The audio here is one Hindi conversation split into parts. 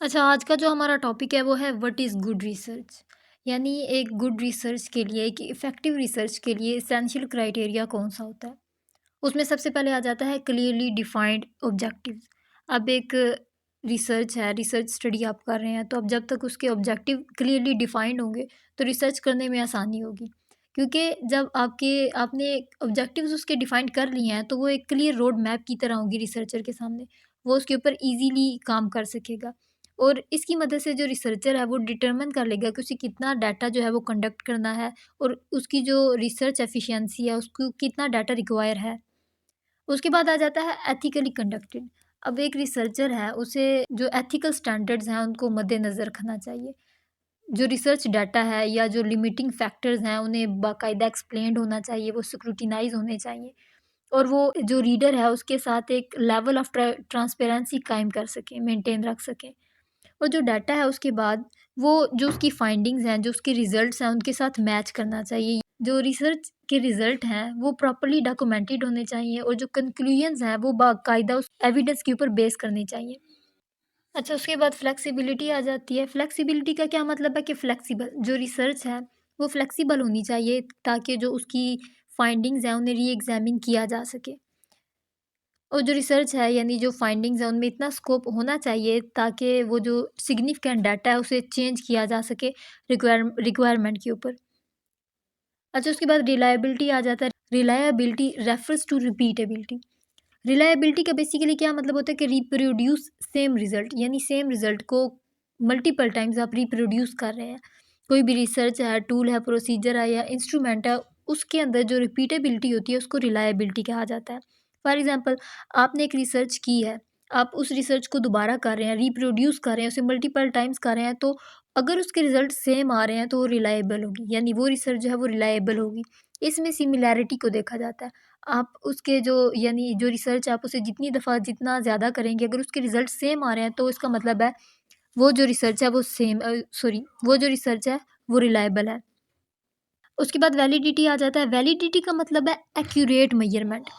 अच्छा, आज का जो हमारा टॉपिक है वो है व्हाट इज़ गुड रिसर्च। यानी एक गुड रिसर्च के लिए, एक इफ़ेक्टिव रिसर्च के लिए एसेंशियल क्राइटेरिया कौन-सा होता है? उसमें सबसे पहले आ जाता है क्लियरली डिफाइंड ऑब्जेक्टिव्स। अब एक रिसर्च है, रिसर्च स्टडी आप कर रहे हैं, तो अब जब तक उसके ऑब्जेक्टिव क्लियरली डिफाइंड होंगे, तो रिसर्च करने में आसानी होगी। क्योंकि जब आपने ऑब्जेक्टिव्स उसके डिफाइंड कर लिए हैं, तो वो एक क्लियर रोड मैप की तरह होगी रिसर्चर के सामने। वो उसके ऊपर ईज़िली काम कर सकेगा और इसकी मदद से जो रिसर्चर है, वो डिटरमाइन कर लेगा कि उसे कितना डाटा जो है वो कंडक्ट करना है और उसकी जो रिसर्च एफिशिएंसी है, उसको कितना डाटा रिक्वायर है। उसके बाद आ जाता है एथिकली कंडक्टेड। अब एक रिसर्चर है, उसे जो एथिकल स्टैंडर्ड्स हैं उनको मद्देनज़र रखना चाहिए। जो रिसर्च डाटा है या जो लिमिटिंग फैक्टर्स हैं उन्हें बाकायदा एक्सप्लेन्ड होना चाहिए, वो स्क्रूटिनाइज़ होने चाहिए और वो जो रीडर है उसके साथ एक लेवल ऑफ ट्रांसपेरेंसी कायम कर सकें, मेंटेन रख सकें। और जो डाटा है उसके बाद वो जो उसकी फाइंडिंग्स हैं, जो उसके रिज़ल्ट्स हैं, उनके साथ मैच करना चाहिए। जो रिसर्च के रिज़ल्ट हैं, वो प्रॉपर्ली डॉक्यूमेंटेड होने चाहिए और जो कंक्लूजन्स हैं, वो बाकायदा उस एविडेंस के ऊपर बेस करने चाहिए। अच्छा, उसके बाद फ्लेक्सिबिलिटी आ जाती है। फ्लेक्सिबिलिटी का क्या मतलब है कि फ्लेक्सिबल जो रिसर्च है, वो फ्लेक्सिबल होनी चाहिए ताकि जो उसकी फाइंडिंग्स हैं, उन्हें री-एग्ज़ामिन किया जा सके। और जो रिसर्च है यानी जो फाइंडिंग्स हैं उनमें इतना स्कोप होना चाहिए ताकि वो जो सिग्निफिकेंट डाटा है उसे चेंज किया जा सके रिक्वायरमेंट के ऊपर। अच्छा, उसके बाद रिलायबिलिटी आ जाता है। Reliability refers to repeatability. Reliability का बेसिकली क्या मतलब होता है कि रिप्रोड्यूस सेम रिजल्ट, यानी सेम रिजल्ट को मल्टीपल टाइम्स आप रिप्रोड्यूस कर रहे हैं। कोई भी रिसर्च है, टूल है, प्रोसीजर है या इंस्ट्रूमेंट है, उसके अंदर जो रिपीटेबिलिटी होती है उसको रिलायबिलिटी कहा जाता है। फॉर एग्जांपल, आपने एक रिसर्च की है, आप उस रिसर्च को दोबारा कर रहे हैं, रिप्रोड्यूस कर रहे हैं, उसे मल्टीपल टाइम्स कर रहे हैं, तो अगर उसके रिजल्ट सेम आ रहे हैं तो वो रिलायबल होगी, यानी वो रिसर्च जो है वो रिलायबल होगी। इसमें सिमिलैरिटी को देखा जाता है। आप उसके जो यानी जो रिसर्च आप उसे जितनी दफ़ा जितना ज़्यादा करेंगे, अगर उसके रिज़ल्ट सेम आ रहे हैं, तो इसका मतलब है वो जो रिसर्च है वो वो जो रिसर्च है वो रिलायबल है। उसके बाद वैलिडिटी आ जाता है। वैलिडिटी का मतलब है एक्यूरेट मेजरमेंट।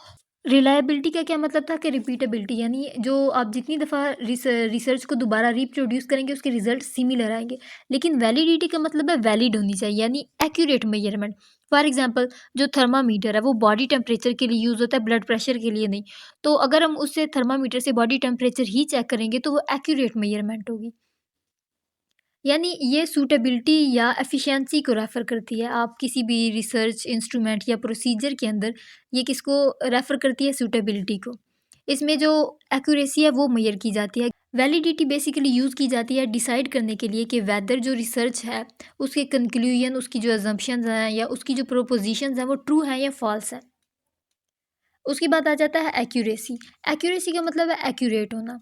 रिलायबिलिटी का क्या मतलब था कि रिपीटेबिलिटी, यानी जो आप जितनी दफ़ा रिसर्च को दोबारा रिप्रोड्यूस करेंगे उसके रिजल्ट सिमिलर आएँगे। लेकिन वैलिडिटी का मतलब है वैलिड होनी चाहिए, यानी एक्यूरेट मेजरमेंट। फॉर एग्ज़ाम्पल, जो थर्मामीटर है वो बॉडी टेम्परेचर के लिए यूज़ होता है, ब्लड प्रेशर के लिए नहीं। तो अगर हम उससे थर्मामीटर से बॉडी टेम्परेचर ही चेक करेंगे तो वो एक्यूरेट मेजरमेंट होगी। यानी ये सूटेबिलिटी या एफिशिएंसी को रेफ़र करती है। आप किसी भी रिसर्च इंस्ट्रूमेंट या प्रोसीजर के अंदर ये किसको रेफ़र करती है? सूटेबिलिटी को। इसमें जो एक्यूरेसी है वो मेज़र की जाती है। वैलिडिटी बेसिकली यूज़ की जाती है डिसाइड करने के लिए कि वेदर जो रिसर्च है उसके कंक्लूजन, उसकी जो असम्पशन्स हैं या उसकी जो प्रोपोज़िशंस हैं वो ट्रू हैं या फ़ॉल्स हैं। उसके बाद आ जाता है एक्यूरेसी। एक्यूरेसी का मतलब है एक्यूरेट होना।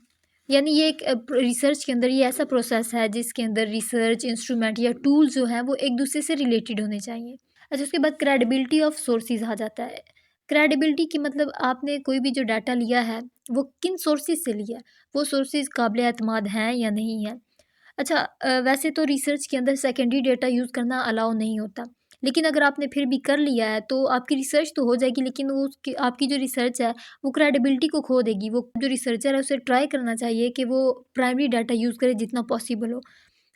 यानी ये एक रिसर्च के अंदर ये ऐसा प्रोसेस है जिसके अंदर रिसर्च इंस्ट्रूमेंट या टूल जो हैं वो एक दूसरे से रिलेटेड होने चाहिए। अच्छा, उसके बाद क्रेडिबिलिटी ऑफ सोर्सेज आ जाता है। क्रेडिबिलिटी की मतलब आपने कोई भी जो डाटा लिया है वो किन सोर्सेज से लिया है, वो सोर्सेज काबिल एतमाद हैं या नहीं है। अच्छा, वैसे तो रिसर्च के अंदर सेकेंडरी डेटा यूज़ करना अलाउ नहीं होता। लेकिन अगर आपने फिर भी कर लिया है तो आपकी रिसर्च तो हो जाएगी, लेकिन वो उसकी आपकी जो रिसर्च है वो क्रेडिबिलिटी को खो देगी। वो जो रिसर्चर है उसे ट्राई करना चाहिए कि वो प्राइमरी डाटा यूज़ करे जितना पॉसिबल हो।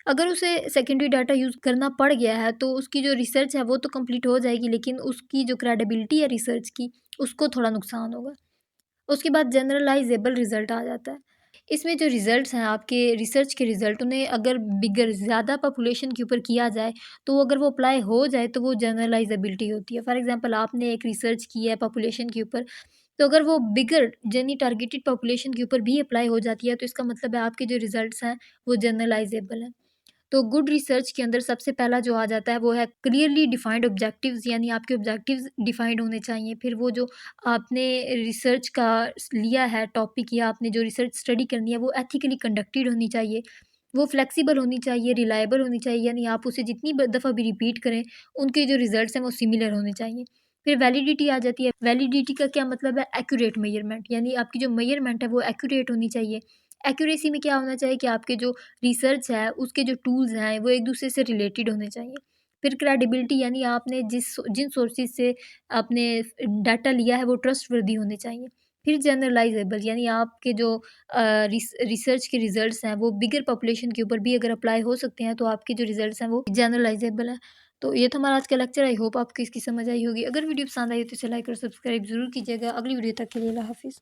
अगर उसे सेकेंडरी डाटा यूज़ करना पड़ गया है तो उसकी जो रिसर्च है वो तो कंप्लीट हो जाएगी, लेकिन उसकी जो क्रेडिबिलिटी है रिसर्च की, उसको थोड़ा नुकसान होगा। उसके बाद जनरलाइज़ेबल रिज़ल्ट आ जाता है। इसमें जो रिज़ल्ट्स हैं आपके रिसर्च के रिज़ल्ट, उन्हें अगर बिगर ज़्यादा पॉपुलेशन के ऊपर किया जाए, तो अगर वो अप्लाई हो जाए तो वो जनरलाइज़ेबिलिटी होती है। फॉर एग्ज़ाम्पल, आपने एक रिसर्च की है पॉपुलेशन के ऊपर, तो अगर वो बिगर यानी टारगेटेड पॉपुलेशन के ऊपर भी अप्लाई हो जाती है, तो इसका मतलब है आपके जो रिज़ल्ट्स हैं वो जनरलाइज़ेबल हैं। तो गुड रिसर्च के अंदर सबसे पहला जो आ जाता है वो है क्लियरली डिफाइंड ऑब्जेक्टिव्स, यानी आपके ऑब्जेक्टिव्स डिफाइंड होने चाहिए। फिर वो जो आपने रिसर्च का लिया है टॉपिक या आपने जो रिसर्च स्टडी करनी है वो एथिकली कंडक्टेड होनी चाहिए। वो फ्लेक्सिबल होनी चाहिए, रिलायबल होनी चाहिए, यानी आप उसे जितनी दफ़ा भी रिपीट करें उनके जो रिजल्ट्स हैं वो सिमिलर होने चाहिए। फिर वैलिडिटी आ जाती है। वैलिडिटी का क्या मतलब है? एक्यूरेट मेजरमेंट, यानी आपकी जो मेजरमेंट है वो एक्यूरेट होनी चाहिए। एक्यूरेसी में क्या होना चाहिए कि आपके जो रिसर्च है, उसके जो टूल्स हैं, वो एक-दूसरे से रिलेटेड होने चाहिए। फिर क्रेडिबिलिटी, यानी आपने जिन सोर्सेज़ से आपने डाटा लिया है, वो ट्रस्टवर्दी होने चाहिए। फिर जनरलाइजेबल यानी आपके जो रिसर्च के रिजल्ट्स हैं वो बिगर पॉपुलेशन के ऊपर भी अगर अप्लाई हो सकते हैं, तो आपके जो रिजल्ट्स हैं वो जनरलाइजेबल है। तो ये था हमारा आज का लेक्चर। आई होप आपको इसकी समझ आई होगी। अगर वीडियो पसंद आई हो तो इसे लाइक और सब्सक्राइब जरूर कीजिएगा। अगली वीडियो तक के लिए अल्लाह हाफिज़।